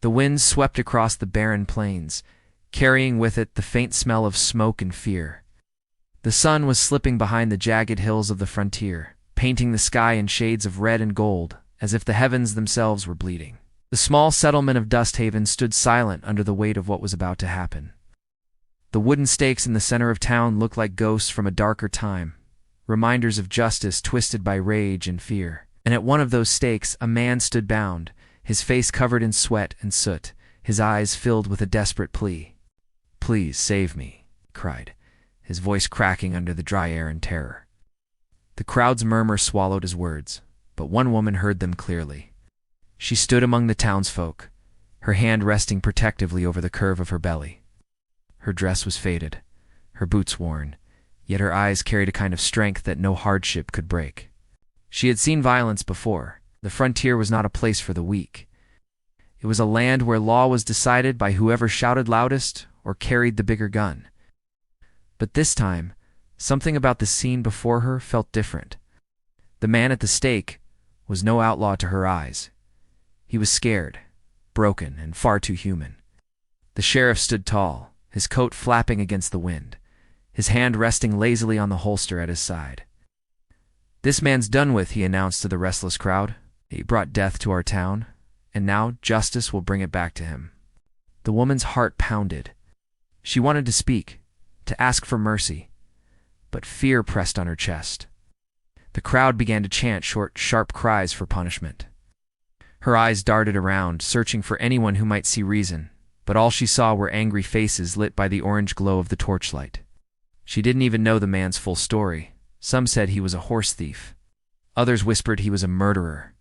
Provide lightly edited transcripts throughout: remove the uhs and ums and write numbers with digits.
The wind swept across the barren plains, carrying with it the faint smell of smoke and fear. The sun was slipping behind the jagged hills of the frontier, painting the sky in shades of red and gold, as if the heavens themselves were bleeding. The small settlement of Dusthaven stood silent under the weight of what was about to happen. The wooden stakes in the center of town looked like ghosts from a darker time, reminders of justice twisted by rage and fear. And at one of those stakes a man stood bound, his face covered in sweat and soot, his eyes filled with a desperate plea. "Please save me," he cried, his voice cracking under the dry air in terror. The crowd's murmur swallowed his words, but one woman heard them clearly. She stood among the townsfolk, her hand resting protectively over the curve of her belly. Her dress was faded, her boots worn, yet her eyes carried a kind of strength that no hardship could break. She had seen violence before. The frontier was not a place for the weak. It was a land where law was decided by whoever shouted loudest or carried the bigger gun. But this time, something about the scene before her felt different. The man at the stake was no outlaw to her eyes. He was scared, broken, and far too human. The sheriff stood tall, his coat flapping against the wind, his hand resting lazily on the holster at his side. "This man's done with," he announced to the restless crowd. "He brought death to our town, and now justice will bring it back to him." The woman's heart pounded. She wanted to speak, to ask for mercy, but fear pressed on her chest. The crowd began to chant short, sharp cries for punishment. Her eyes darted around, searching for anyone who might see reason, but all she saw were angry faces lit by the orange glow of the torchlight. She didn't even know the man's full story. Some said he was a horse thief. Others whispered he was a murderer.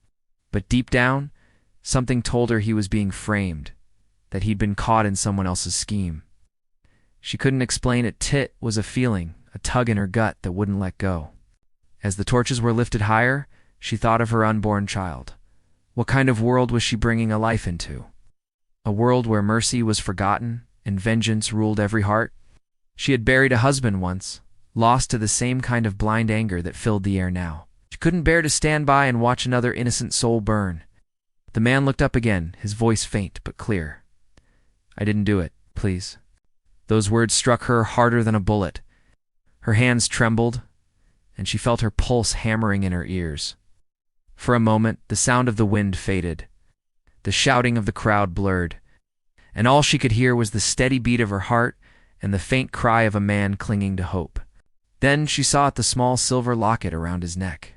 But deep down, something told her he was being framed, that he'd been caught in someone else's scheme. She couldn't explain it. It was a feeling, a tug in her gut that wouldn't let go. As the torches were lifted higher, she thought of her unborn child. What kind of world was she bringing a life into? A world where mercy was forgotten and vengeance ruled every heart? She had buried a husband once, lost to the same kind of blind anger that filled the air now. She couldn't bear to stand by and watch another innocent soul burn. The man looked up again, his voice faint but clear. "I didn't do it, please." Those words struck her harder than a bullet. Her hands trembled, and she felt her pulse hammering in her ears. For a moment, the sound of the wind faded. The shouting of the crowd blurred, and all she could hear was the steady beat of her heart and the faint cry of a man clinging to hope. Then she saw the small silver locket around his neck.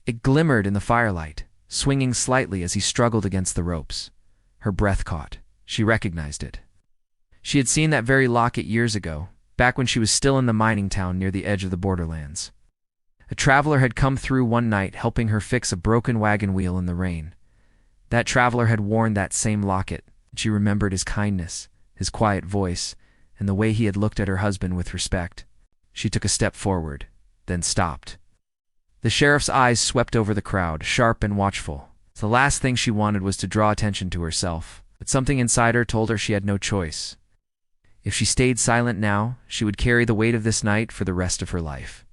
It glimmered in the firelight, swinging slightly as he struggled against the ropes. Her breath caught. She recognized it. She had seen that very locket years ago, back when she was still in the mining town near the edge of the borderlands. A traveler had come through one night helping her fix a broken wagon wheel in the rain. That traveler had worn that same locket, and she remembered his kindness, his quiet voice, and the way he had looked at her husband with respect. She took a step forward, then stopped. The sheriff's eyes swept over the crowd, sharp and watchful. The last thing she wanted was to draw attention to herself, but something inside her told her she had no choice. If she stayed silent now, she would carry the weight of this night for the rest of her life.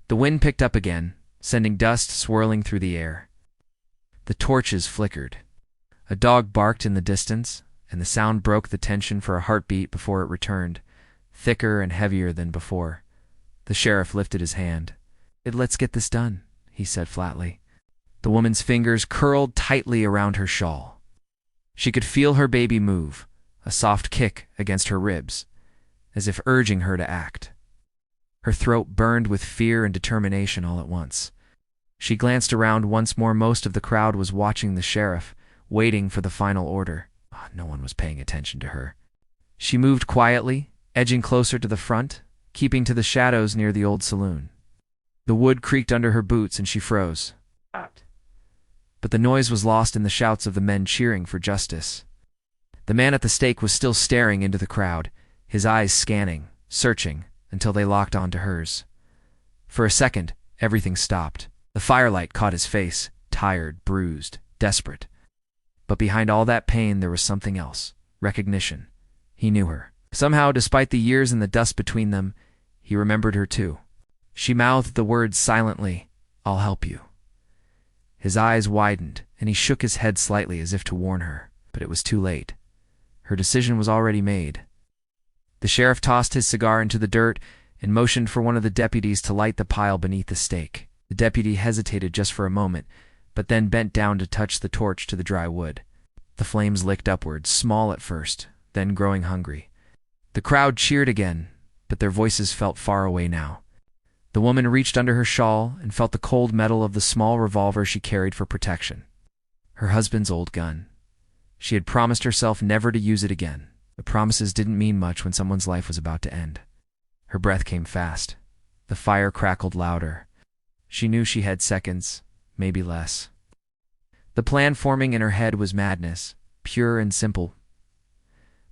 The wind picked up again, sending dust swirling through the air. The torches flickered. A dog barked in the distance, and the sound broke the tension for a heartbeat before it returned, thicker and heavier than before. The sheriff lifted his hand. "Let's get this done," he said flatly. The woman's fingers curled tightly around her shawl. She could feel her baby move, a soft kick against her ribs, as if urging her to act. Her throat burned with fear and determination all at once. She glanced around once more. Most of the crowd was watching the sheriff, waiting for the final order. No one was paying attention to her. She moved quietly, edging closer to the front, keeping to the shadows near the old saloon. The wood creaked under her boots and she froze. But the noise was lost in the shouts of the men cheering for justice. The man at the stake was still staring into the crowd, his eyes scanning, searching, until they locked onto hers. For a second, everything stopped. The firelight caught his face, tired, bruised, desperate. But behind all that pain there was something else. Recognition. He knew her. Somehow, despite the years and the dust between them, he remembered her too. She mouthed the words silently, "I'll help you." His eyes widened, and he shook his head slightly as if to warn her. But it was too late. Her decision was already made. The sheriff tossed his cigar into the dirt and motioned for one of the deputies to light the pile beneath the stake. The deputy hesitated just for a moment, but then bent down to touch the torch to the dry wood. The flames licked upward, small at first, then growing hungry. The crowd cheered again, but their voices felt far away now. The woman reached under her shawl and felt the cold metal of the small revolver she carried for protection. Her husband's old gun. She had promised herself never to use it again. The promises didn't mean much when someone's life was about to end. Her breath came fast. The fire crackled louder. She knew she had seconds, maybe less. The plan forming in her head was madness, pure and simple.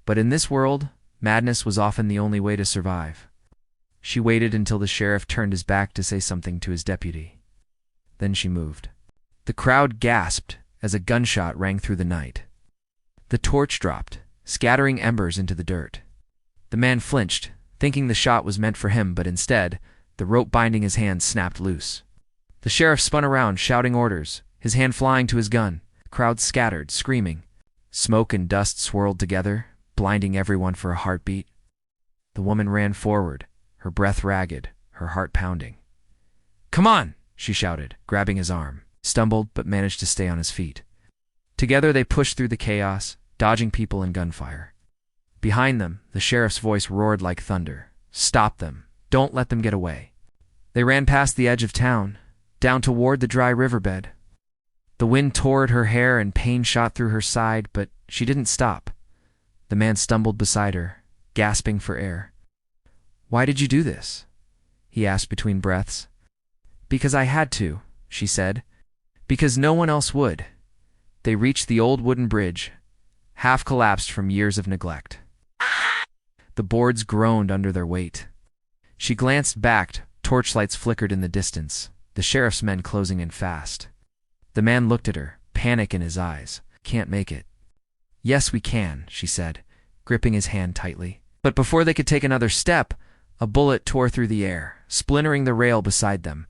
But in this world, madness was often the only way to survive. She waited until the sheriff turned his back to say something to his deputy. Then she moved. The crowd gasped as a gunshot rang through the night. The torch dropped, scattering embers into the dirt. The man flinched, thinking the shot was meant for him, but instead, the rope binding his hands snapped loose. The sheriff spun around, shouting orders, his hand flying to his gun. The crowd scattered, screaming. Smoke and dust swirled together, blinding everyone for a heartbeat. The woman ran forward, her breath ragged, her heart pounding. "Come on!" she shouted, grabbing his arm. Stumbled, but managed to stay on his feet. Together they pushed through the chaos, dodging people and gunfire. Behind them, the sheriff's voice roared like thunder. "Stop them! Don't let them get away!" They ran past the edge of town, down toward the dry riverbed. The wind tore at her hair and pain shot through her side, but she didn't stop. The man stumbled beside her, gasping for air. "Why did you do this?" he asked between breaths. "Because I had to," she said. "Because no one else would." They reached the old wooden bridge, half collapsed from years of neglect. The boards groaned under their weight. She glanced back, torchlights flickered in the distance, the sheriff's men closing in fast. The man looked at her, panic in his eyes. "Can't make it." "Yes, we can," she said, gripping his hand tightly. But before they could take another step, a bullet tore through the air, splintering the rail beside them.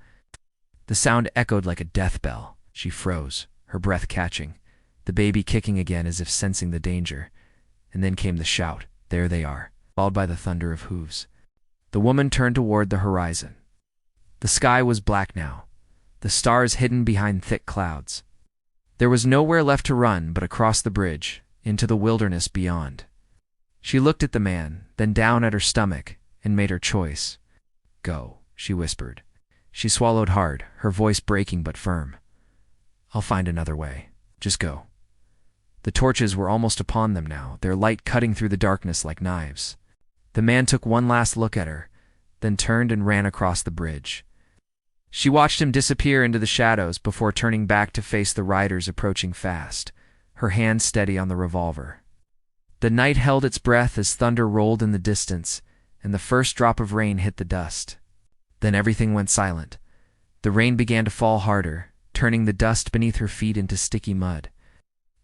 The sound echoed like a death bell. She froze, her breath catching, the baby kicking again as if sensing the danger. And then came the shout, "There they are," followed by the thunder of hooves. The woman turned toward the horizon. The sky was black now, the stars hidden behind thick clouds. There was nowhere left to run but across the bridge, into the wilderness beyond. She looked at the man, then down at her stomach, and made her choice. "Go," she whispered. She swallowed hard, her voice breaking but firm. "I'll find another way. Just go." The torches were almost upon them now, their light cutting through the darkness like knives. The man took one last look at her, then turned and ran across the bridge. She watched him disappear into the shadows before turning back to face the riders approaching fast, her hand steady on the revolver. The night held its breath as thunder rolled in the distance, and the first drop of rain hit the dust. Then everything went silent. The rain began to fall harder, turning the dust beneath her feet into sticky mud.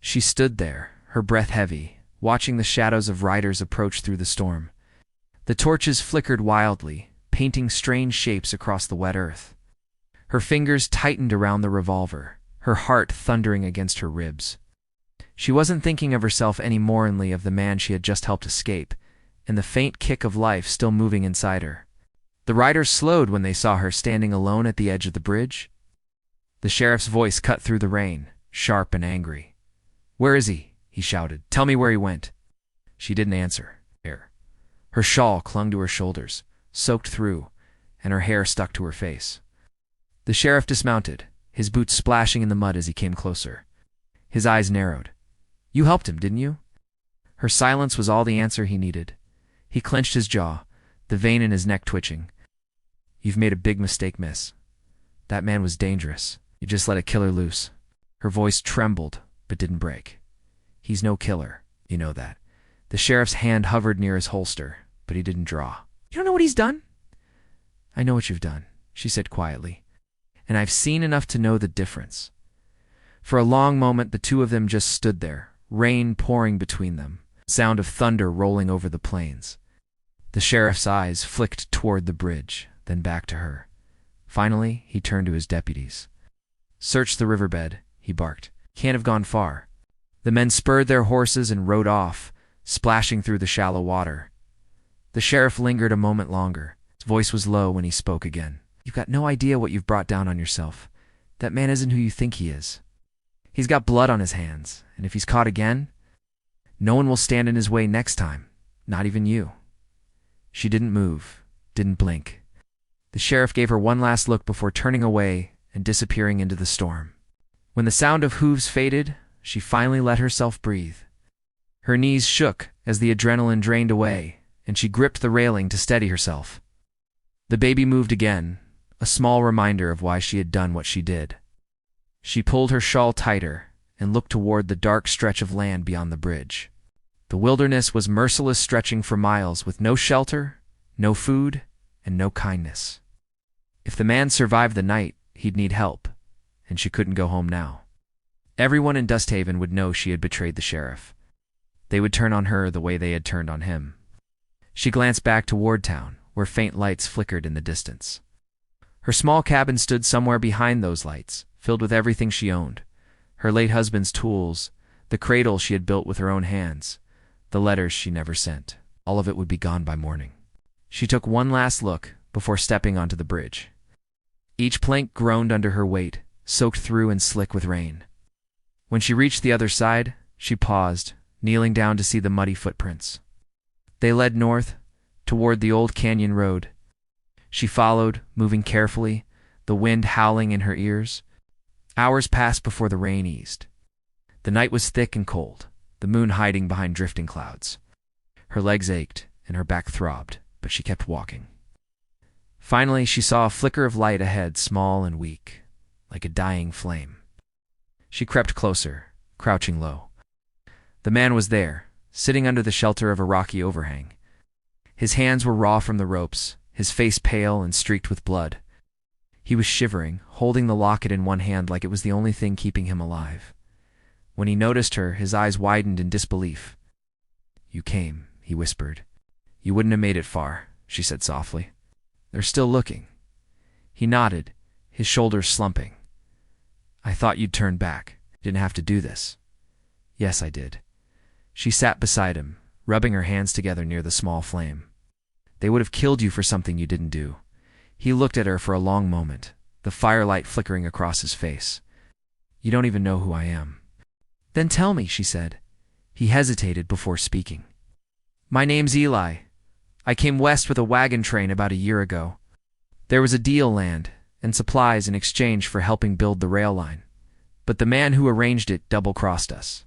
She stood there, her breath heavy, watching the shadows of riders approach through the storm. The torches flickered wildly, painting strange shapes across the wet earth. Her fingers tightened around the revolver, her heart thundering against her ribs. She wasn't thinking of herself any more only of the man she had just helped escape, and the faint kick of life still moving inside her. The riders slowed when they saw her standing alone at the edge of the bridge. The sheriff's voice cut through the rain, sharp and angry. "Where is he?" he shouted. "Tell me where he went." She didn't answer. Her shawl clung to her shoulders, soaked through, and her hair stuck to her face. The sheriff dismounted, his boots splashing in the mud as he came closer. His eyes narrowed. "You helped him, didn't you?" Her silence was all the answer he needed. He clenched his jaw, the vein in his neck twitching. "You've made a big mistake, miss. That man was dangerous. You just let a killer loose." Her voice trembled, but didn't break. "He's no killer, you know that." The sheriff's hand hovered near his holster, but he didn't draw. "You don't know what he's done?" "I know what you've done," she said quietly. "And I've seen enough to know the difference." For a long moment the two of them just stood there, rain pouring between them, sound of thunder rolling over the plains. The sheriff's eyes flicked toward the bridge, then back to her. Finally, he turned to his deputies. "Search the riverbed," he barked. "Can't have gone far." The men spurred their horses and rode off, splashing through the shallow water. The sheriff lingered a moment longer. His voice was low when he spoke again. "You've got no idea what you've brought down on yourself. That man isn't who you think he is. He's got blood on his hands, and if he's caught again, no one will stand in his way next time, not even you." She didn't move, didn't blink. The sheriff gave her one last look before turning away and disappearing into the storm. When the sound of hooves faded, she finally let herself breathe. Her knees shook as the adrenaline drained away, and she gripped the railing to steady herself. The baby moved again, a small reminder of why she had done what she did. She pulled her shawl tighter and looked toward the dark stretch of land beyond the bridge. The wilderness was merciless, stretching for miles with no shelter, no food, and no kindness. If the man survived the night, he'd need help, and she couldn't go home now. Everyone in Dusthaven would know she had betrayed the sheriff. They would turn on her the way they had turned on him. She glanced back toward town, where faint lights flickered in the distance. Her small cabin stood somewhere behind those lights, filled with everything she owned. Her late husband's tools, the cradle she had built with her own hands, the letters she never sent. All of it would be gone by morning. She took one last look before stepping onto the bridge. Each plank groaned under her weight, soaked through and slick with rain. When she reached the other side, she paused, kneeling down to see the muddy footprints. They led north, toward the old canyon road. She followed, moving carefully, the wind howling in her ears. Hours passed before the rain eased. The night was thick and cold, the moon hiding behind drifting clouds. Her legs ached, and her back throbbed, but she kept walking. Finally, she saw a flicker of light ahead, small and weak, like a dying flame. She crept closer, crouching low. The man was there, sitting under the shelter of a rocky overhang. His hands were raw from the ropes, his face pale and streaked with blood. He was shivering, holding the locket in one hand like it was the only thing keeping him alive. When he noticed her, his eyes widened in disbelief. "You came," he whispered. "You wouldn't have made it far," she said softly. "They're still looking." He nodded, his shoulders slumping. "I thought you'd turn back. Didn't have to do this." "Yes, I did." She sat beside him, rubbing her hands together near the small flame. "They would have killed you for something you didn't do." He looked at her for a long moment, the firelight flickering across his face. "You don't even know who I am." "Then tell me," she said. He hesitated before speaking. "My name's Eli. I came west with a wagon train about a year ago. There was a deal land and supplies in exchange for helping build the rail line. But the man who arranged it double-crossed us.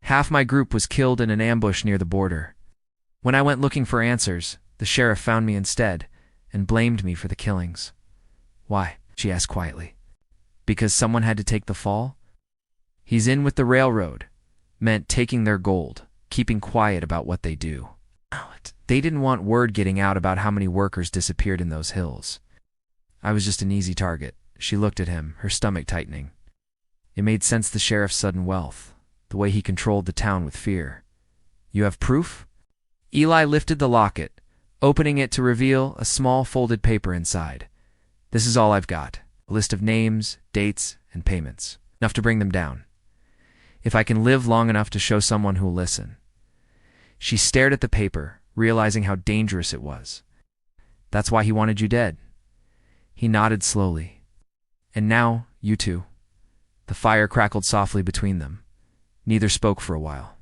Half my group was killed in an ambush near the border. When I went looking for answers, the sheriff found me instead and blamed me for the killings." "Why?" she asked quietly. "Because someone had to take the fall?" "He's in with the railroad," meant taking their gold, keeping quiet about what they do. They didn't want word getting out about how many workers disappeared in those hills. I was just an easy target. She looked at him, her stomach tightening. It made sense, the sheriff's sudden wealth, the way he controlled the town with fear. "You have proof?" Eli lifted the locket, opening it to reveal a small folded paper inside. "This is all I've got. A list of names, dates, and payments. Enough to bring them down. If I can live long enough to show someone who'll listen." She stared at the paper, realizing how dangerous it was. "That's why he wanted you dead." He nodded slowly. "And now, you two." The fire crackled softly between them. Neither spoke for a while.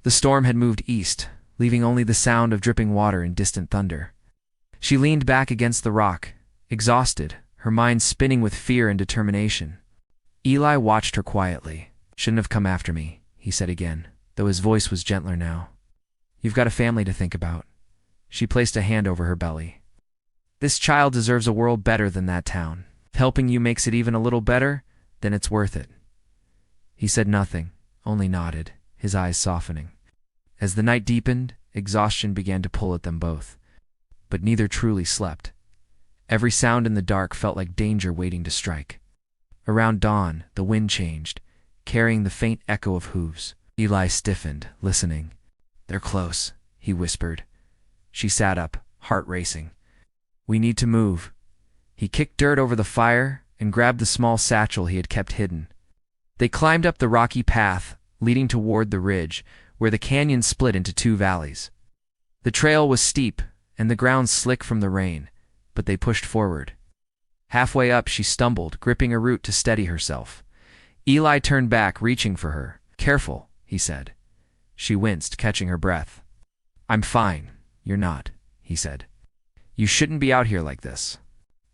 The storm had moved east, leaving only the sound of dripping water and distant thunder. She leaned back against the rock, exhausted, her mind spinning with fear and determination. Eli watched her quietly. "Shouldn't have come after me," he said again, though his voice was gentler now. "You've got a family to think about." She placed a hand over her belly. "This child deserves a world better than that town. If helping you makes it even a little better, then it's worth it." He said nothing, only nodded, his eyes softening. As the night deepened, exhaustion began to pull at them both. But neither truly slept. Every sound in the dark felt like danger waiting to strike. Around dawn, the wind changed, carrying the faint echo of hooves. Eli stiffened, listening. "They're close," he whispered. She sat up, heart racing. "We need to move." He kicked dirt over the fire and grabbed the small satchel he had kept hidden. They climbed up the rocky path, leading toward the ridge, where the canyon split into two valleys. The trail was steep, and the ground slick from the rain, but they pushed forward. Halfway up, she stumbled, gripping a root to steady herself. Eli turned back, reaching for her. "Careful," he said. She winced, catching her breath. "I'm fine. You're not," he said. "You shouldn't be out here like this."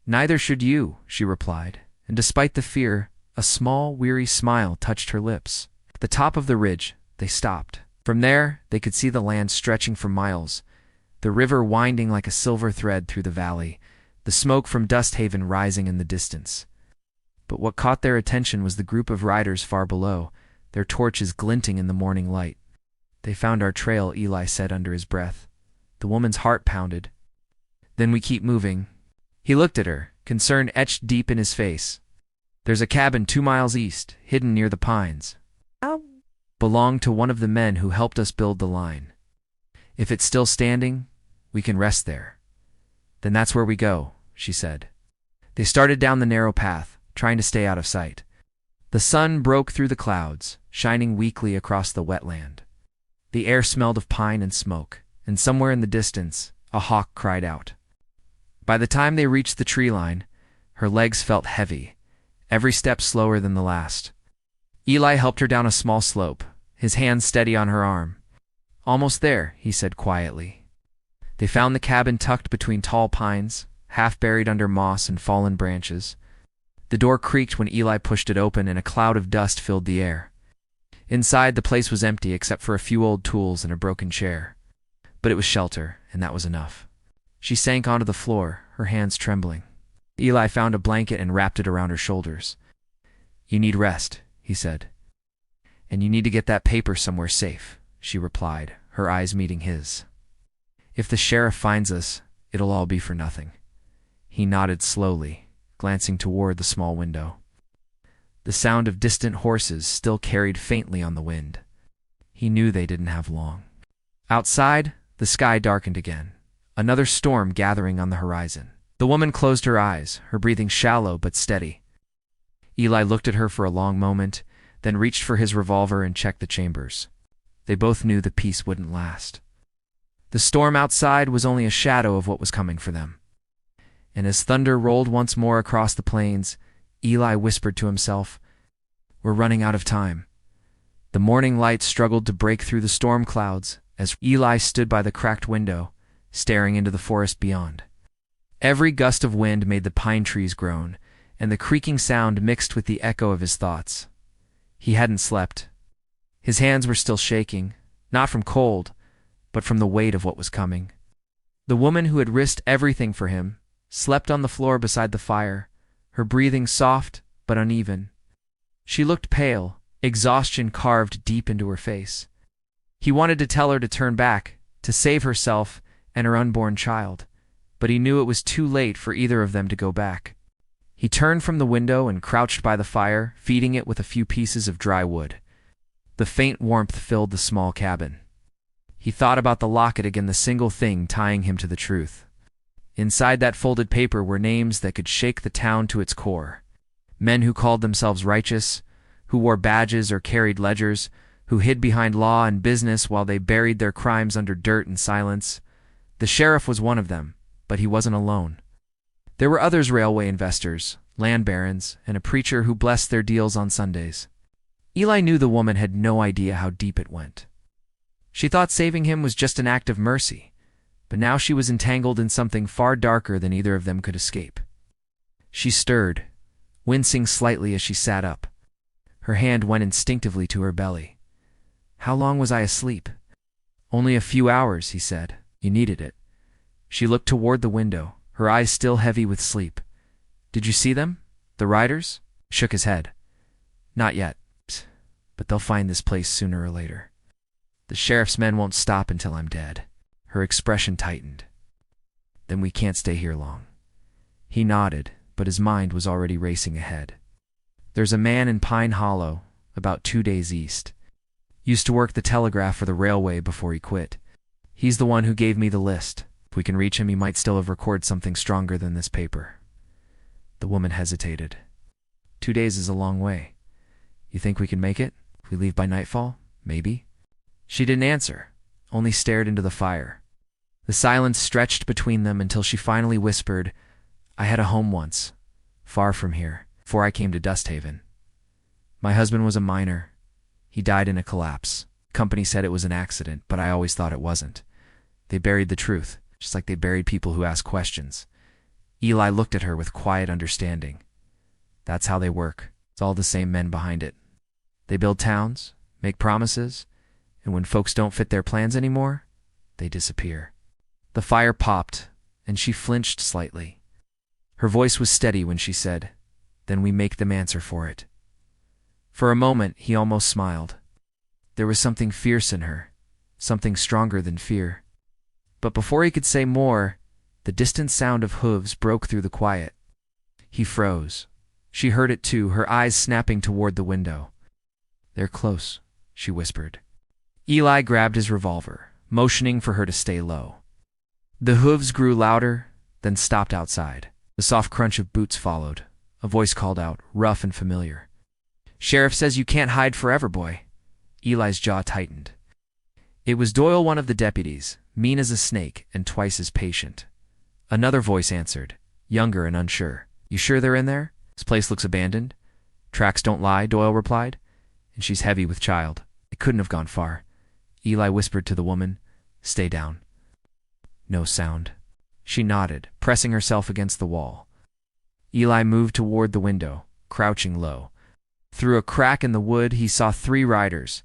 "Neither should you," she replied, and despite the fear, a small, weary smile touched her lips. At the top of the ridge, they stopped. From there, they could see the land stretching for miles, the river winding like a silver thread through the valley, the smoke from Dust Haven rising in the distance. But what caught their attention was the group of riders far below, their torches glinting in the morning light. "They found our trail," Eli said under his breath. The woman's heart pounded. "Then we keep moving." He looked at her, concern etched deep in his face. "There's a cabin 2 miles east, hidden near the pines. Belonged to one of the men who helped us build the line. If it's still standing, we can rest there." "Then that's where we go," she said. They started down the narrow path, trying to stay out of sight. The sun broke through the clouds, shining weakly across the wetland. The air smelled of pine and smoke, and somewhere in the distance, a hawk cried out. By the time they reached the tree line, her legs felt heavy, every step slower than the last. Eli helped her down a small slope, his hand steady on her arm. "Almost there," he said quietly. They found the cabin tucked between tall pines, half buried under moss and fallen branches. The door creaked when Eli pushed it open, and a cloud of dust filled the air. Inside, the place was empty except for a few old tools and a broken chair. But it was shelter, and that was enough. She sank onto the floor, her hands trembling. Eli found a blanket and wrapped it around her shoulders. "You need rest," he said. "And you need to get that paper somewhere safe," she replied, her eyes meeting his. "If the sheriff finds us, it'll all be for nothing." He nodded slowly, glancing toward the small window. The sound of distant horses still carried faintly on the wind. He knew they didn't have long. Outside, the sky darkened again, another storm gathering on the horizon. The woman closed her eyes, her breathing shallow but steady. Eli looked at her for a long moment, then reached for his revolver and checked the chambers. They both knew the peace wouldn't last. The storm outside was only a shadow of what was coming for them. And as thunder rolled once more across the plains, Eli whispered to himself, "We're running out of time." The morning light struggled to break through the storm clouds as Eli stood by the cracked window, staring into the forest beyond. Every gust of wind made the pine trees groan, and the creaking sound mixed with the echo of his thoughts. He hadn't slept. His hands were still shaking, not from cold, but from the weight of what was coming. The woman who had risked everything for him slept on the floor beside the fire, her breathing soft but uneven. She looked pale, exhaustion carved deep into her face. He wanted to tell her to turn back, to save herself and her unborn child, but he knew it was too late for either of them to go back. He turned from the window and crouched by the fire, feeding it with a few pieces of dry wood. The faint warmth filled the small cabin. He thought about the locket again, the single thing tying him to the truth. Inside that folded paper were names that could shake the town to its core. Men who called themselves righteous, who wore badges or carried ledgers, who hid behind law and business while they buried their crimes under dirt and silence. The sheriff was one of them, but he wasn't alone. There were others: railway investors, land barons, and a preacher who blessed their deals on Sundays. Eli knew the woman had no idea how deep it went. She thought saving him was just an act of mercy, but now she was entangled in something far darker than either of them could escape. She stirred, wincing slightly as she sat up. Her hand went instinctively to her belly. "How long was I asleep?" "Only a few hours," he said. "You needed it." She looked toward the window, her eyes still heavy with sleep. "Did you see them? The riders?" Shook his head. "Not yet, but they'll find this place sooner or later. The sheriff's men won't stop until I'm dead." Her expression tightened. "Then we can't stay here long." He nodded, but his mind was already racing ahead. "There's a man in Pine Hollow, about 2 days east. Used to work the telegraph for the railway before he quit. He's the one who gave me the list. If we can reach him, he might still have recorded something stronger than this paper." The woman hesitated. 2 days is a long way. You think we can make it?" We leave by nightfall? Maybe? She didn't answer, only stared into the fire. The silence stretched between them until she finally whispered, I had a home once, far from here, before I came to Dusthaven. My husband was a miner. He died in a collapse. Company said it was an accident, but I always thought it wasn't. They buried the truth, just like they buried people who ask questions. Eli looked at her with quiet understanding. That's how they work. It's all the same men behind it. They build towns, make promises, and when folks don't fit their plans anymore, they disappear. The fire popped, and she flinched slightly. Her voice was steady when she said, Then we make them answer for it. For a moment, he almost smiled. There was something fierce in her, something stronger than fear. But before he could say more, the distant sound of hooves broke through the quiet. He froze. She heard it too, her eyes snapping toward the window. They're close, she whispered. Eli grabbed his revolver, motioning for her to stay low. The hooves grew louder, then stopped outside. The soft crunch of boots followed. A voice called out, rough and familiar. Sheriff says you can't hide forever, boy. Eli's jaw tightened. It was Doyle, one of the deputies, mean as a snake and twice as patient. Another voice answered, younger and unsure. You sure they're in there? This place looks abandoned. Tracks don't lie, Doyle replied. And she's heavy with child. It couldn't have gone far. Eli whispered to the woman, Stay down. No sound. She nodded, pressing herself against the wall. Eli moved toward the window, crouching low. Through a crack in the wood, he saw 3 riders.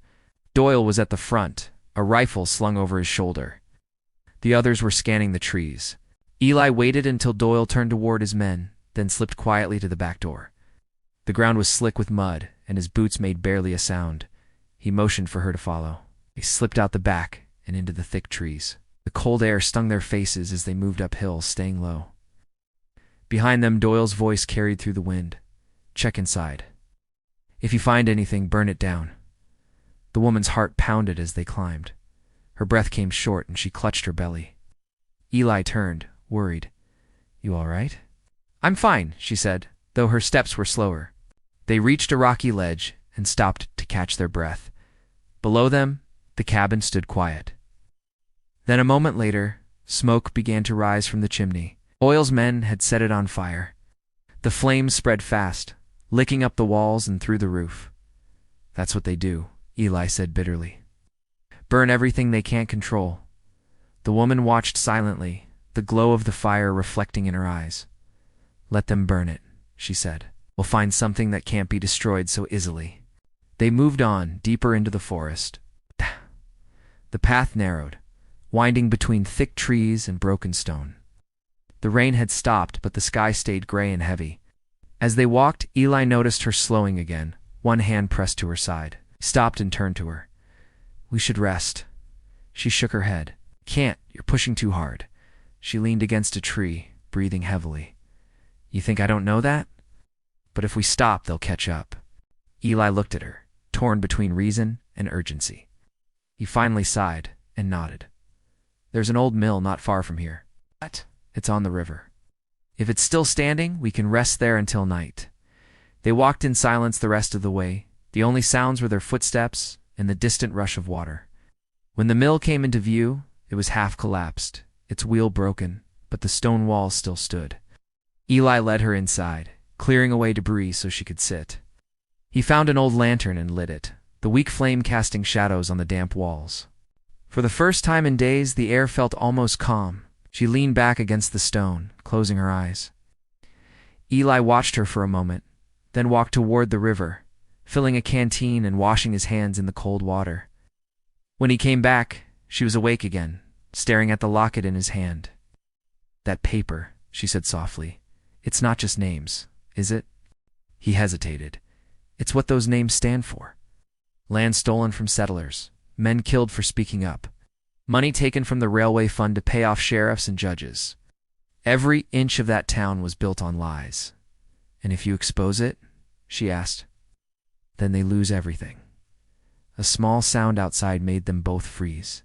Doyle was at the front, a rifle slung over his shoulder. The others were scanning the trees. Eli waited until Doyle turned toward his men, then slipped quietly to the back door. The ground was slick with mud, and his boots made barely a sound. He motioned for her to follow. They slipped out the back and into the thick trees. The cold air stung their faces as they moved uphill, staying low. Behind them, Doyle's voice carried through the wind. Check inside. If you find anything, burn it down. The woman's heart pounded as they climbed. Her breath came short and she clutched her belly. Eli turned, worried. You all right? I'm fine, she said, though her steps were slower. They reached a rocky ledge and stopped to catch their breath. Below them, the cabin stood quiet. Then a moment later, smoke began to rise from the chimney. Doyle's men had set it on fire. The flames spread fast, licking up the walls and through the roof. That's what they do, Eli said bitterly. Burn everything they can't control. The woman watched silently, the glow of the fire reflecting in her eyes. Let them burn it, she said. We'll find something that can't be destroyed so easily. They moved on, deeper into the forest. The path narrowed, winding between thick trees and broken stone. The rain had stopped, but the sky stayed gray and heavy. As they walked, Eli noticed her slowing again, one hand pressed to her side. He stopped and turned to her. We should rest. She shook her head. Can't, you're pushing too hard. She leaned against a tree, breathing heavily. You think I don't know that? But if we stop, they'll catch up. Eli looked at her, torn between reason and urgency. He finally sighed and nodded. There's an old mill not far from here. What? It's on the river. If it's still standing, we can rest there until night. They walked in silence the rest of the way. The only sounds were their footsteps and the distant rush of water. When the mill came into view, it was half collapsed, its wheel broken, but the stone walls still stood. Eli led her inside, clearing away debris so she could sit. He found an old lantern and lit it, the weak flame casting shadows on the damp walls. For the first time in days, the air felt almost calm. She leaned back against the stone, closing her eyes. Eli watched her for a moment, then walked toward the river, filling a canteen and washing his hands in the cold water. When he came back, she was awake again, staring at the locket in his hand. That paper, she said softly. It's not just names, is it? He hesitated. It's what those names stand for. Land stolen from settlers, men killed for speaking up, money taken from the railway fund to pay off sheriffs and judges. Every inch of that town was built on lies. And if you expose it, she asked, then they lose everything. A small sound outside made them both freeze.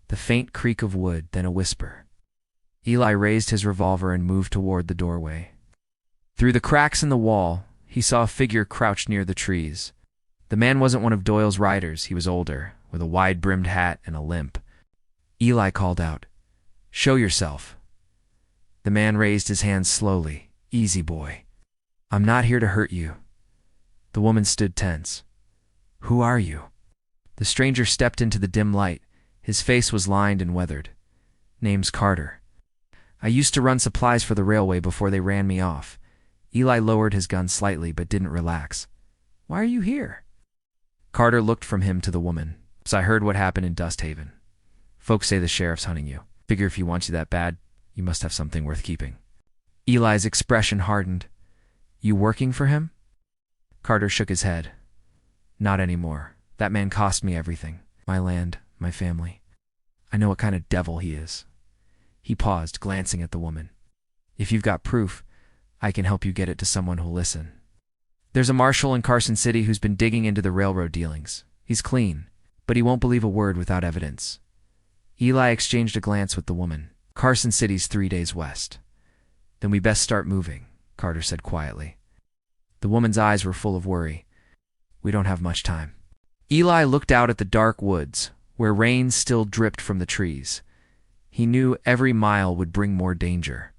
The faint creak of wood, then a whisper. Eli raised his revolver and moved toward the doorway. Through the cracks in the wall, he saw a figure crouched near the trees. The man wasn't one of Doyle's riders. He was older, with a wide-brimmed hat and a limp. Eli called out, "Show yourself." The man raised his hands slowly. "Easy, boy. I'm not here to hurt you." The woman stood tense. "Who are you?" The stranger stepped into the dim light. His face was lined and weathered. "Name's Carter. I used to run supplies for the railway before they ran me off." Eli lowered his gun slightly but didn't relax. "Why are you here?" Carter looked from him to the woman. "So I heard what happened in Dusthaven. Folks say the sheriff's hunting you. Figure if he wants you that bad, you must have something worth keeping." Eli's expression hardened. "You working for him?" Carter shook his head. "Not anymore. That man cost me everything. My land, my family. I know what kind of devil he is." He paused, glancing at the woman. "If you've got proof, I can help you get it to someone who'll listen. There's a marshal in Carson City who's been digging into the railroad dealings. He's clean, but he won't believe a word without evidence." Eli exchanged a glance with the woman. "Carson City's 3 days west." "Then we best start moving," Carter said quietly. The woman's eyes were full of worry. "We don't have much time." Eli looked out at the dark woods, where rain still dripped from the trees. He knew every mile would bring more danger.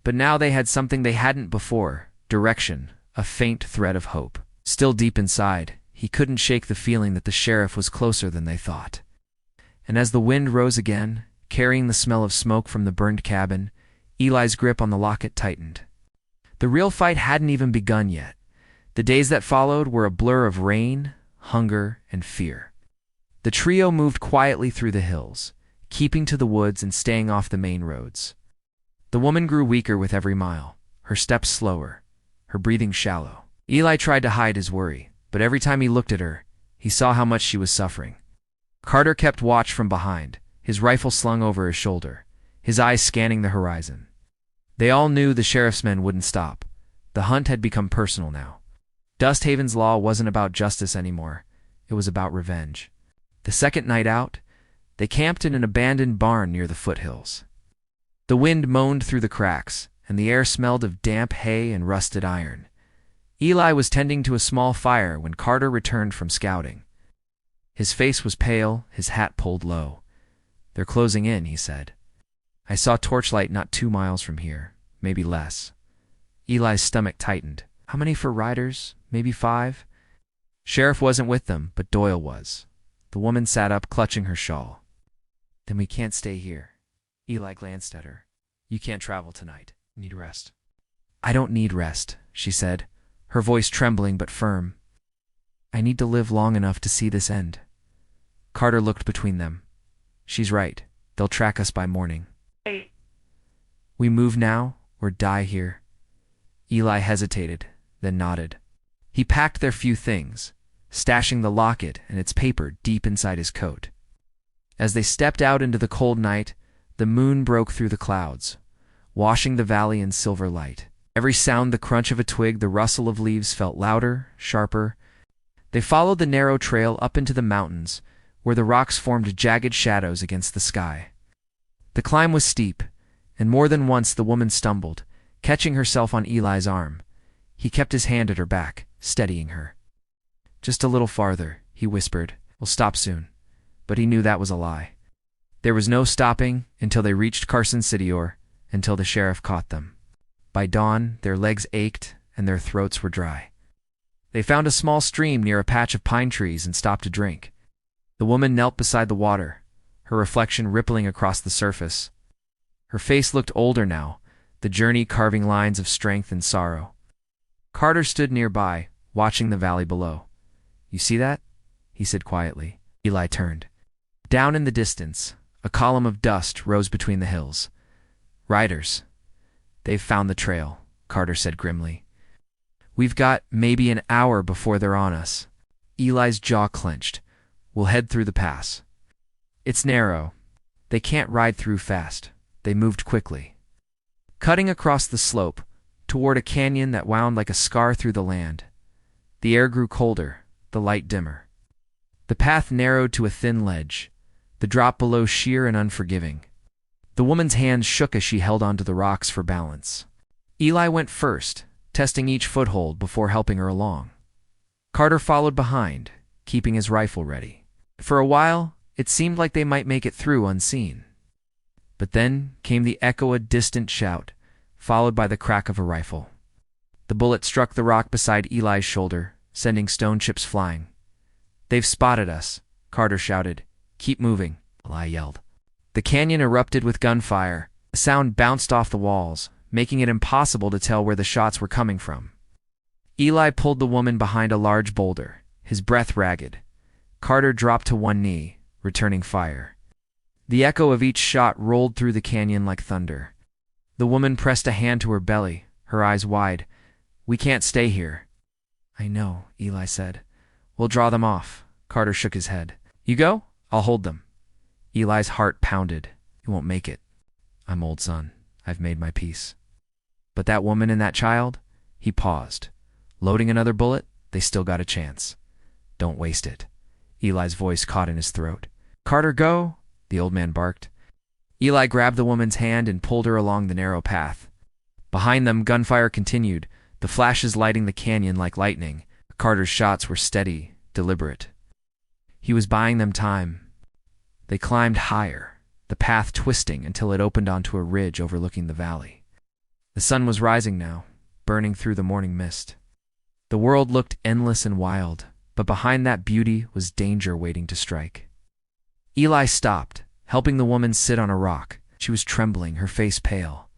But now they had something they hadn't before: direction, a faint thread of hope. Still deep inside, he couldn't shake the feeling that the sheriff was closer than they thought. And as the wind rose again, carrying the smell of smoke from the burned cabin, Eli's grip on the locket tightened. The real fight hadn't even begun yet. The days that followed were a blur of rain, hunger, and fear. The trio moved quietly through the hills, keeping to the woods and staying off the main roads. The woman grew weaker with every mile, her steps slower, her breathing shallow. Eli tried to hide his worry, but every time he looked at her, he saw how much she was suffering. Carter kept watch from behind, his rifle slung over his shoulder, his eyes scanning the horizon. They all knew the sheriff's men wouldn't stop. The hunt had become personal now. Dusthaven's law wasn't about justice anymore. It was about revenge. The second night out, they camped in an abandoned barn near the foothills. The wind moaned through the cracks, and the air smelled of damp hay and rusted iron. Eli was tending to a small fire when Carter returned from scouting. His face was pale, his hat pulled low. "They're closing in," he said. "I saw torchlight not 2 miles from here, maybe less." Eli's stomach tightened. How many for riders? Maybe 5? Sheriff wasn't with them, but Doyle was. The woman sat up, clutching her shawl. "Then we can't stay here." Eli glanced at her. "You can't travel tonight. You need rest." "I don't need rest," she said, her voice trembling but firm. "I need to live long enough to see this end." Carter looked between them. "She's right. They'll track us by morning." "We move now or die here?" Eli hesitated, then nodded. He packed their few things, stashing the locket and its paper deep inside his coat. As they stepped out into the cold night, the moon broke through the clouds, washing the valley in silver light. Every sound, the crunch of a twig, the rustle of leaves, felt louder, sharper. They followed the narrow trail up into the mountains, where the rocks formed jagged shadows against the sky. The climb was steep, and more than once the woman stumbled, catching herself on Eli's arm. He kept his hand at her back, steadying her. "Just a little farther," he whispered. "We'll stop soon." But he knew that was a lie. There was no stopping until they reached Carson City or until the sheriff caught them. By dawn, their legs ached and their throats were dry. They found a small stream near a patch of pine trees and stopped to drink. The woman knelt beside the water, her reflection rippling across the surface. Her face looked older now, the journey carving lines of strength and sorrow. Carter stood nearby, watching the valley below. "You see that?" he said quietly. Eli turned. Down in the distance, a column of dust rose between the hills. "Riders. They've found the trail," Carter said grimly. "We've got maybe an hour before they're on us." Eli's jaw clenched. "We'll head through the pass. It's narrow. They can't ride through fast." They moved quickly, cutting across the slope, toward a canyon that wound like a scar through the land. The air grew colder, the light dimmer. The path narrowed to a thin ledge, the drop below sheer and unforgiving. The woman's hands shook as she held onto the rocks for balance. Eli went first, testing each foothold before helping her along. Carter followed behind, keeping his rifle ready. For a while, it seemed like they might make it through unseen. But then came the echo of a distant shout, followed by the crack of a rifle. The bullet struck the rock beside Eli's shoulder, sending stone chips flying. "They've spotted us," Carter shouted. "Keep moving," Eli yelled. The canyon erupted with gunfire. The sound bounced off the walls, making it impossible to tell where the shots were coming from. Eli pulled the woman behind a large boulder, his breath ragged. Carter dropped to one knee, returning fire. The echo of each shot rolled through the canyon like thunder. The woman pressed a hand to her belly, her eyes wide. "We can't stay here." "I know," Eli said. "We'll draw them off." Carter shook his head. "You go? I'll hold them." Eli's heart pounded. "You won't make it." "I'm old, son. I've made my peace." "But that woman and that child?" He paused. "Loading another bullet? They still got a chance." "Don't waste it." Eli's voice caught in his throat. "Carter, go!" the old man barked. Eli grabbed the woman's hand and pulled her along the narrow path. Behind them, gunfire continued, the flashes lighting the canyon like lightning. Carter's shots were steady, deliberate. He was buying them time. They climbed higher, the path twisting until it opened onto a ridge overlooking the valley. The sun was rising now, burning through the morning mist. The world looked endless and wild, but behind that beauty was danger waiting to strike. Eli stopped, helping the woman sit on a rock. She was trembling, her face pale.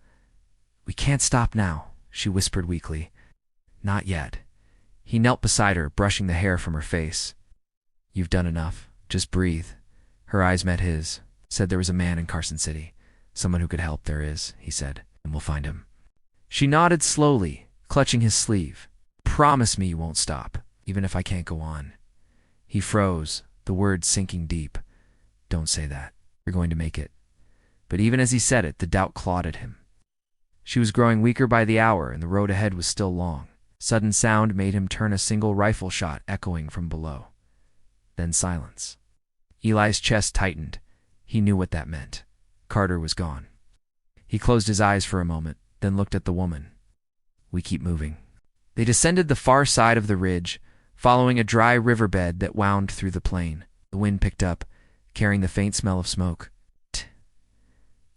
"We can't stop now," she whispered weakly. "Not yet." He knelt beside her, brushing the hair from her face. "You've done enough. Just breathe." Her eyes met his. "Said there was a man in Carson City. Someone who could help. There is," he said, "and we'll find him." She nodded slowly, clutching his sleeve. "Promise me you won't stop, even if I can't go on." He froze, the words sinking deep. "Don't say that. You're going to make it." But even as he said it, the doubt clawed at him. She was growing weaker by the hour, and the road ahead was still long. Sudden sound made him turn, a single rifle shot echoing from below. Then silence. Eli's chest tightened. He knew what that meant. Carter was gone. He closed his eyes for a moment, then looked at the woman. "We keep moving." They descended the far side of the ridge, following a dry riverbed that wound through the plain. The wind picked up, carrying the faint smell of smoke.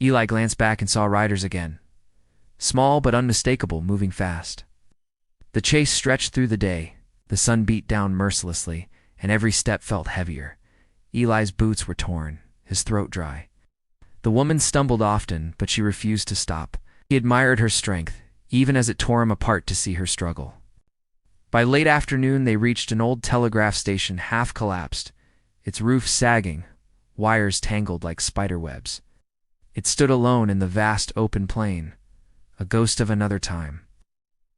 Eli glanced back and saw riders again. Small but unmistakable, moving fast. The chase stretched through the day. The sun beat down mercilessly, and every step felt heavier. Eli's boots were torn, his throat dry. The woman stumbled often, but she refused to stop. He admired her strength, even as it tore him apart to see her struggle. By late afternoon, they reached an old telegraph station half collapsed, its roof sagging, wires tangled like spider webs. It stood alone in the vast open plain, a ghost of another time.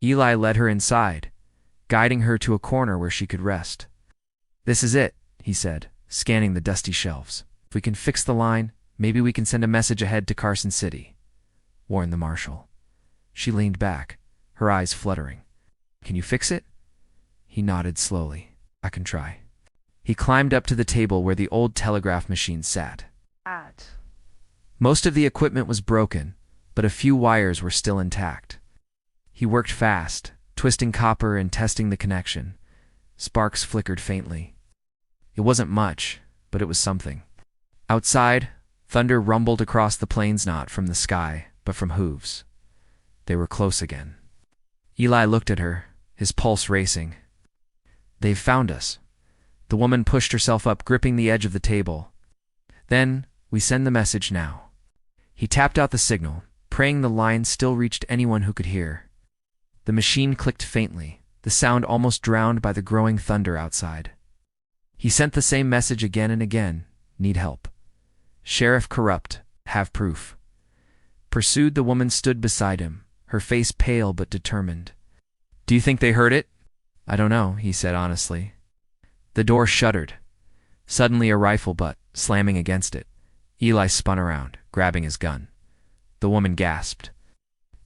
Eli led her inside, guiding her to a corner where she could rest. "This is it," he said, scanning the dusty shelves. "If we can fix the line, maybe we can send a message ahead to Carson City," warned the marshal. She leaned back, her eyes fluttering. "Can you fix it?" He nodded slowly. "I can try." He climbed up to the table where the old telegraph machine sat. Most of the equipment was broken, but a few wires were still intact. He worked fast, twisting copper and testing the connection. Sparks flickered faintly. It wasn't much, but it was something. Outside, thunder rumbled across the plains, not from the sky, but from hooves. They were close again. Eli looked at her, his pulse racing. "They've found us." The woman pushed herself up, gripping the edge of the table. "Then, we send the message now." He tapped out the signal, praying the line still reached anyone who could hear. The machine clicked faintly, the sound almost drowned by the growing thunder outside. He sent the same message again and again. "Need help. Sheriff corrupt. Have proof." Pursued, the woman stood beside him, her face pale but determined. "Do you think they heard it?" "I don't know," he said honestly. The door shuddered. Suddenly a rifle butt, slamming against it. Eli spun around, grabbing his gun. The woman gasped.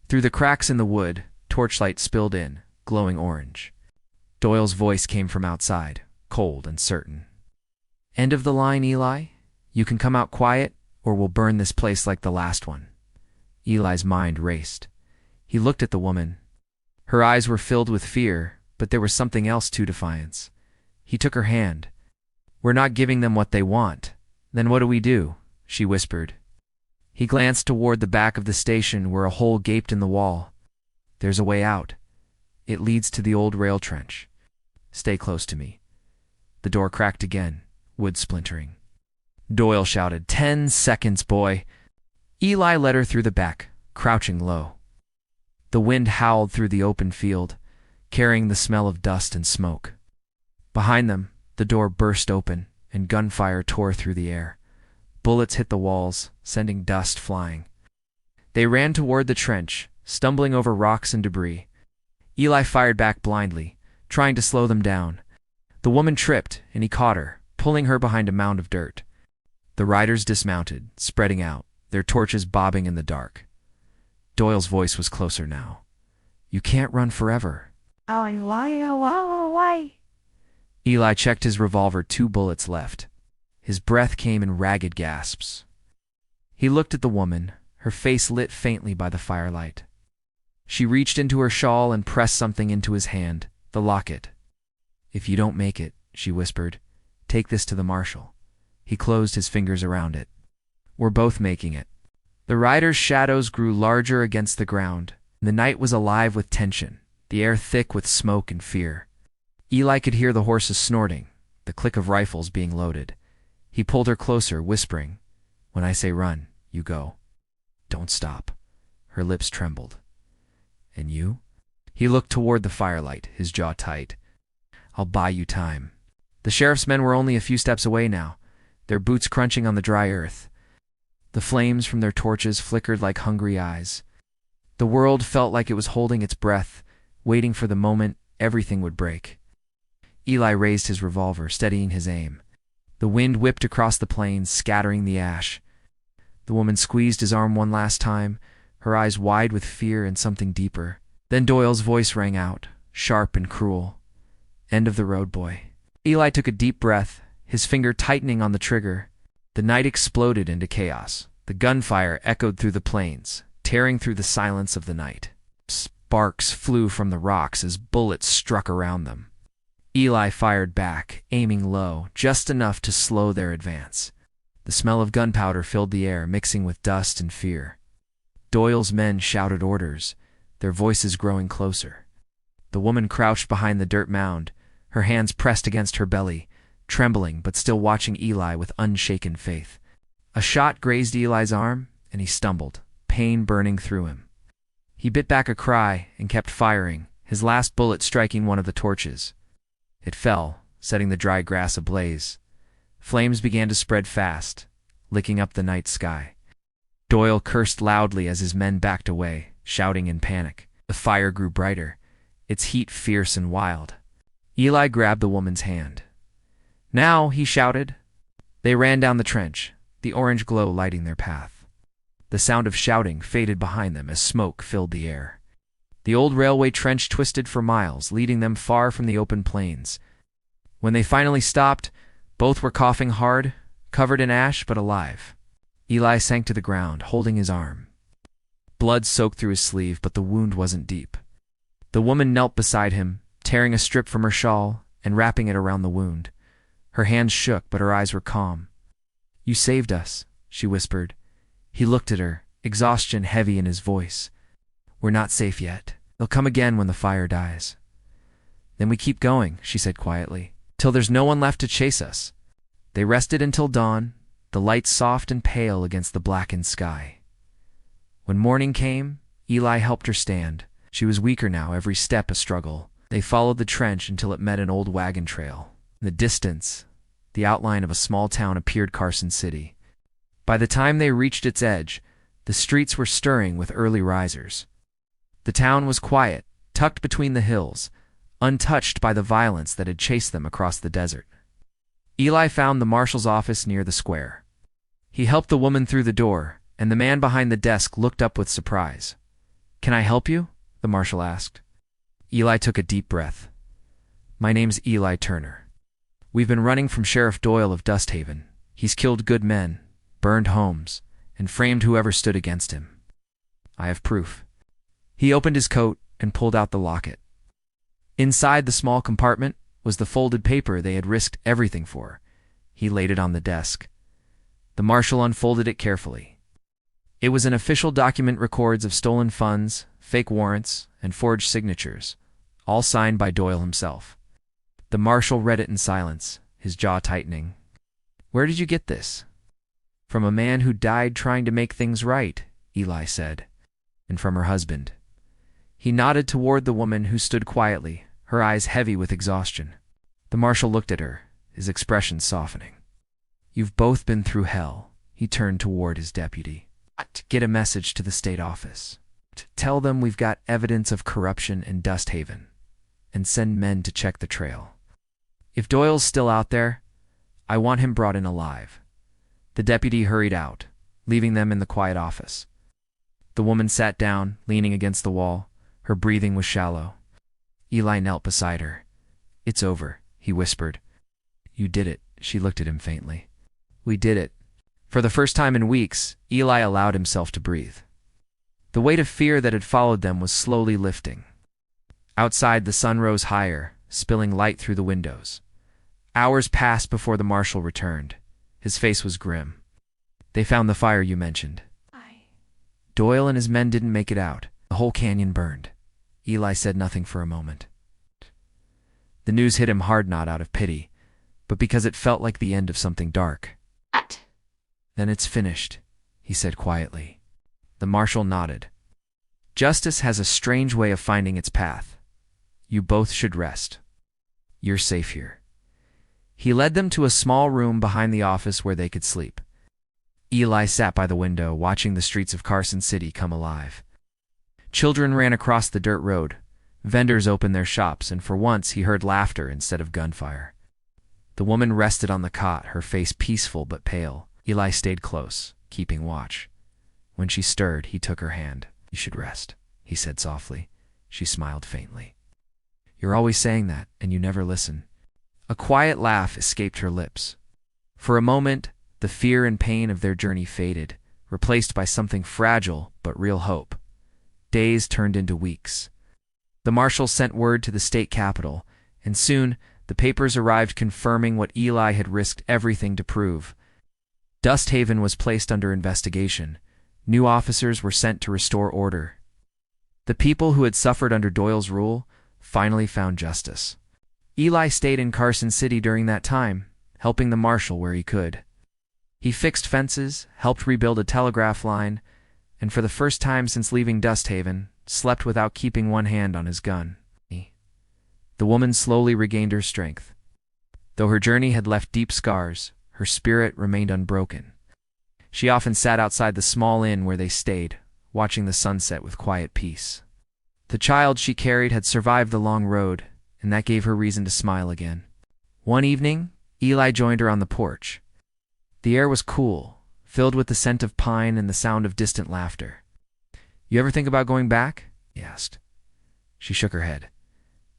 Through the cracks in the wood, torchlight spilled in, glowing orange. Doyle's voice came from outside, cold and certain. "End of the line, Eli? You can come out quiet, or we'll burn this place like the last one." Eli's mind raced. He looked at the woman. Her eyes were filled with fear, but there was something else to defiance. He took her hand. "We're not giving them what they want. Then what do we do?" she whispered. He glanced toward the back of the station where a hole gaped in the wall. "There's a way out. It leads to the old rail trench. Stay close to me." The door cracked again, wood splintering. Doyle shouted, "10 seconds, boy." Eli led her through the back, crouching low. The wind howled through the open field, carrying the smell of dust and smoke. Behind them, the door burst open, and gunfire tore through the air. Bullets hit the walls, sending dust flying. They ran toward the trench, stumbling over rocks and debris. Eli fired back blindly, trying to slow them down. The woman tripped, and he caught her, pulling her behind a mound of dirt. The riders dismounted, spreading out, their torches bobbing in the dark. Doyle's voice was closer now. "You can't run forever." Eli checked his revolver, 2 bullets left. His breath came in ragged gasps. He looked at the woman, her face lit faintly by the firelight. She reached into her shawl and pressed something into his hand, the locket. "If you don't make it," she whispered, "take this to the marshal." He closed his fingers around it. "We're both making it." The riders' shadows grew larger against the ground. The night was alive with tension, the air thick with smoke and fear. Eli could hear the horses snorting, the click of rifles being loaded. He pulled her closer, whispering, "When I say run, you go. Don't stop." Her lips trembled. "And you?" He looked toward the firelight, his jaw tight. "I'll buy you time." The sheriff's men were only a few steps away now, their boots crunching on the dry earth. The flames from their torches flickered like hungry eyes. The world felt like it was holding its breath, waiting for the moment everything would break. Eli raised his revolver, steadying his aim. The wind whipped across the plains, scattering the ash. The woman squeezed his arm one last time, her eyes wide with fear and something deeper. Then Doyle's voice rang out, sharp and cruel. "End of the road, boy." Eli took a deep breath, his finger tightening on the trigger. The night exploded into chaos. The gunfire echoed through the plains, tearing through the silence of the night. Sparks flew from the rocks as bullets struck around them. Eli fired back, aiming low, just enough to slow their advance. The smell of gunpowder filled the air, mixing with dust and fear. Doyle's men shouted orders, their voices growing closer. The woman crouched behind the dirt mound, her hands pressed against her belly, trembling but still watching Eli with unshaken faith. A shot grazed Eli's arm, and he stumbled, pain burning through him. He bit back a cry and kept firing, his last bullet striking one of the torches. It fell, setting the dry grass ablaze. Flames began to spread fast, licking up the night sky. Doyle cursed loudly as his men backed away, shouting in panic. The fire grew brighter, its heat fierce and wild. Eli grabbed the woman's hand. "Now," he shouted. They ran down the trench, the orange glow lighting their path. The sound of shouting faded behind them as smoke filled the air. The old railway trench twisted for miles, leading them far from the open plains. When they finally stopped, both were coughing hard, covered in ash but alive. Eli sank to the ground, holding his arm. Blood soaked through his sleeve, but the wound wasn't deep. The woman knelt beside him, tearing a strip from her shawl and wrapping it around the wound. Her hands shook, but her eyes were calm. "You saved us," she whispered. He looked at her, exhaustion heavy in his voice. "We're not safe yet. They'll come again when the fire dies." "Then we keep going," she said quietly, "till there's no one left to chase us." They rested until dawn, the light soft and pale against the blackened sky. When morning came, Eli helped her stand. She was weaker now, every step a struggle. They followed the trench until it met an old wagon trail. In the distance, the outline of a small town appeared, Carson City. By the time they reached its edge, the streets were stirring with early risers. The town was quiet, tucked between the hills, untouched by the violence that had chased them across the desert. Eli found the marshal's office near the square. He helped the woman through the door, and the man behind the desk looked up with surprise. "Can I help you?" the marshal asked. Eli took a deep breath. "My name's Eli Turner. We've been running from Sheriff Doyle of Dusthaven. He's killed good men, burned homes, and framed whoever stood against him. I have proof." He opened his coat and pulled out the locket. Inside the small compartment was the folded paper they had risked everything for. He laid it on the desk. The marshal unfolded it carefully. It was an official document, records of stolen funds, fake warrants, and forged signatures, all signed by Doyle himself. The marshal read it in silence, his jaw tightening. "Where did you get this?" "From a man who died trying to make things right," Eli said. "And from her husband." He nodded toward the woman who stood quietly, her eyes heavy with exhaustion. The marshal looked at her, his expression softening. "You've both been through hell." He turned toward his deputy. "Get a message to the state office. Tell them we've got evidence of corruption in Dust Haven, and send men to check the trail. If Doyle's still out there, I want him brought in alive." The deputy hurried out, leaving them in the quiet office. The woman sat down, leaning against the wall. Her breathing was shallow. Eli knelt beside her. "It's over," he whispered. "You did it." She looked at him faintly. "We did it." For the first time in weeks, Eli allowed himself to breathe. The weight of fear that had followed them was slowly lifting. Outside, the sun rose higher, spilling light through the windows. Hours passed before the marshal returned. His face was grim. "They found the fire you mentioned. Doyle and his men didn't make it out. The whole canyon burned." Eli said nothing for a moment. The news hit him hard, not out of pity, but because it felt like the end of something dark. "Then it's finished," he said quietly. The marshal nodded. "Justice has a strange way of finding its path. You both should rest. You're safe here." He led them to a small room behind the office where they could sleep. Eli sat by the window, watching the streets of Carson City come alive. Children ran across the dirt road. Vendors opened their shops, and for once he heard laughter instead of gunfire. The woman rested on the cot, her face peaceful but pale. Eli stayed close, keeping watch. When she stirred, he took her hand. "You should rest," he said softly. She smiled faintly. "You're always saying that, and you never listen." A quiet laugh escaped her lips. For a moment, the fear and pain of their journey faded, replaced by something fragile but real hope. Days turned into weeks. The marshal sent word to the state capitol, and soon the papers arrived confirming what Eli had risked everything to prove. Dust Haven was placed under investigation. New officers were sent to restore order. The people who had suffered under Doyle's rule finally found justice. Eli stayed in Carson City during that time, helping the marshal where he could. He fixed fences, helped rebuild a telegraph line, and for the first time since leaving Dust Haven, slept without keeping one hand on his gun. The woman slowly regained her strength. Though her journey had left deep scars, her spirit remained unbroken. She often sat outside the small inn where they stayed, watching the sunset with quiet peace. The child she carried had survived the long road, and that gave her reason to smile again. One evening, Eli joined her on the porch. The air was cool, filled with the scent of pine and the sound of distant laughter. "You ever think about going back?" he asked. She shook her head.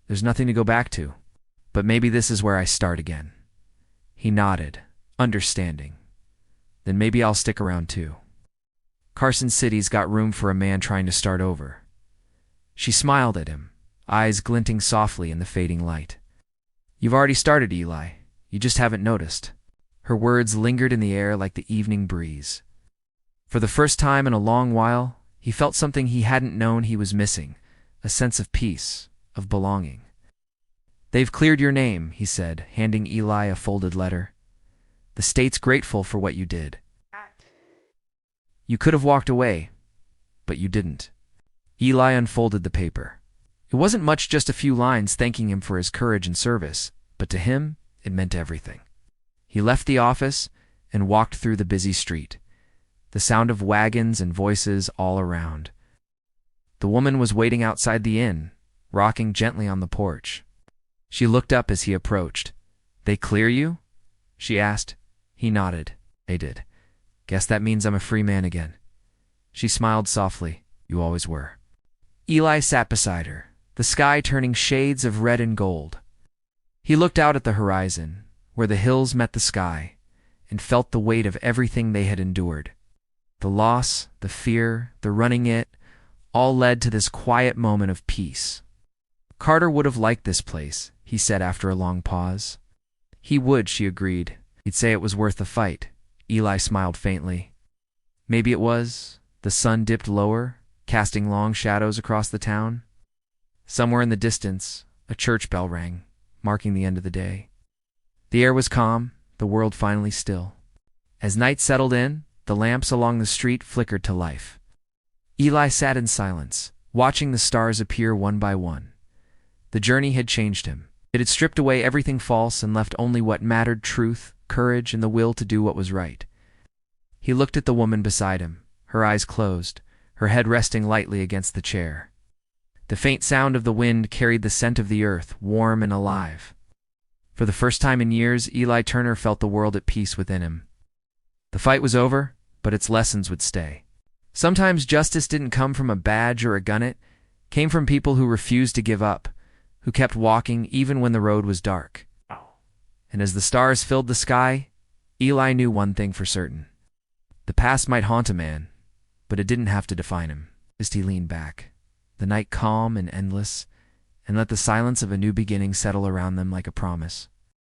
"There's nothing to go back to, but maybe this is where I start again." He nodded, understanding. "Then maybe I'll stick around too. Carson City's got room for a man trying to start over." She smiled at him, eyes glinting softly in the fading light. "You've already started, Eli. You just haven't noticed." Her words lingered in the air like the evening breeze. For the first time in a long while, he felt something he hadn't known he was missing, a sense of peace, of belonging. "They've cleared your name," he said, handing Eli a folded letter. "The state's grateful for what you did. You could have walked away, but you didn't." Eli unfolded the paper. It wasn't much, just a few lines thanking him for his courage and service, but to him, it meant everything. He left the office and walked through the busy street, the sound of wagons and voices all around. The woman was waiting outside the inn, rocking gently on the porch. She looked up as he approached. "They clear you?" she asked. He nodded. "They did. Guess that means I'm a free man again." She smiled softly. "You always were." Eli sat beside her, the sky turning shades of red and gold. He looked out at the horizon, where the hills met the sky, and felt the weight of everything they had endured. The loss, the fear, the running it, all led to this quiet moment of peace. Carter would have liked this place, he said after a long pause. He would, she agreed. He'd say it was worth the fight. Eli smiled faintly. Maybe it was. The sun dipped lower, casting long shadows across the town. Somewhere in the distance, a church bell rang, marking the end of the day. The air was calm, the world finally still. As night settled in, the lamps along the street flickered to life. Eli sat in silence, watching the stars appear one by one. The journey had changed him. It had stripped away everything false and left only what mattered: truth, courage, and the will to do what was right. He looked at the woman beside him, her eyes closed, her head resting lightly against the chair. The faint sound of the wind carried the scent of the earth, warm and alive. For the first time in years, Eli Turner felt the world at peace within him. The fight was over, but its lessons would stay. Sometimes justice didn't come from a badge or a gunnet, came from people who refused to give up, who kept walking even when the road was dark. And as the stars filled the sky, Eli knew one thing for certain. The past might haunt a man, but it didn't have to define him. As he leaned back, the night calm and endless, and let the silence of a new beginning settle around them like a promise.